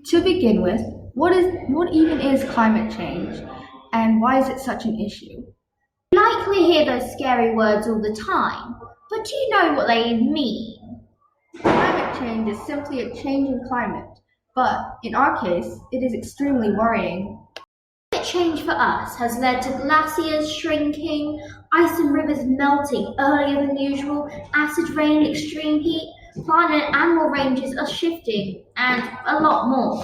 To begin with, what even is climate change, and why is it such an issue? You likely hear those scary words all the time, but do you know what they mean? Climate change is simply a change in climate, but in our case, it is extremely worrying. Climate change for us has led to glaciers shrinking, ice and rivers melting earlier than usual, acid rain, extreme heat, plant and animal ranges are shifting, and a lot more.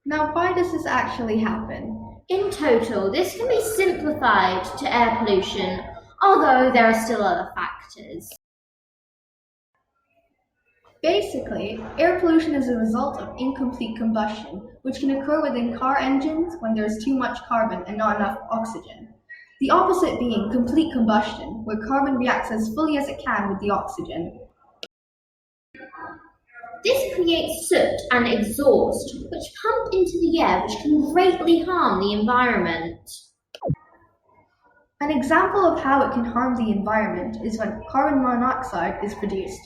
Now, why does this actually happen? In total, this can be simplified to air pollution, although there are still other factors. Basically, air pollution is a result of incomplete combustion, which can occur within car engines when there is too much carbon and not enough oxygen. The opposite being complete combustion, where carbon reacts as fully as it can with the oxygen. This creates soot and exhaust, which pump into the air, which can greatly harm the environment. An example of how it can harm the environment is when carbon monoxide is produced.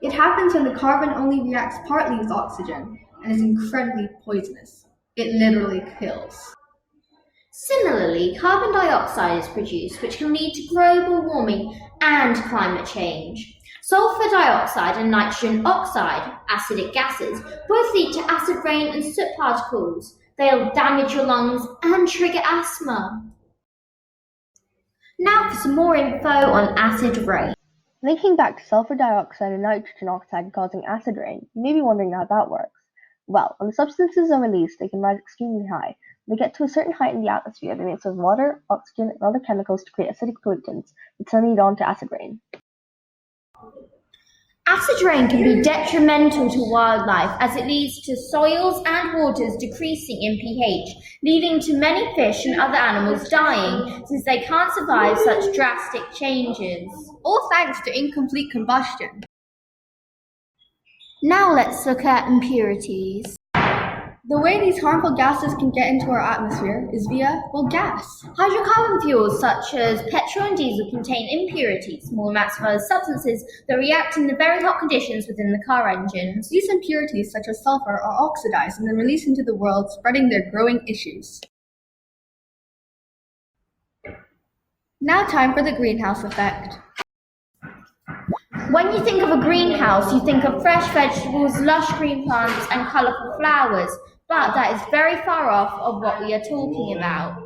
It happens when the carbon only reacts partly with oxygen and is incredibly poisonous. It literally kills. Similarly, carbon dioxide is produced, which can lead to global warming and climate change. Sulfur dioxide and nitrogen oxide, acidic gases, both lead to acid rain and soot particles. They'll damage your lungs and trigger asthma. Now for some more info on acid rain. Linking back to sulfur dioxide and nitrogen oxide causing acid rain, you may be wondering how that works. Well, when the substances are released, they can rise extremely high. When they get to a certain height in the atmosphere, they mix with water, oxygen, and other chemicals to create acidic pollutants, which then lead on to acid rain. Acid rain can be detrimental to wildlife as it leads to soils and waters decreasing in pH, leading to many fish and other animals dying since they can't survive such drastic changes. All thanks to incomplete combustion. Now let's look at impurities. The way these harmful gases can get into our atmosphere is via, gas. Hydrocarbon fuels such as petrol and diesel contain impurities, small amounts of other substances that react in the very hot conditions within the car engines. These impurities, such as sulfur, are oxidized and then released into the world, spreading their growing issues. Now time for the greenhouse effect. When you think of a greenhouse, you think of fresh vegetables, lush green plants, and colourful flowers, but that is very far off of what we are talking about.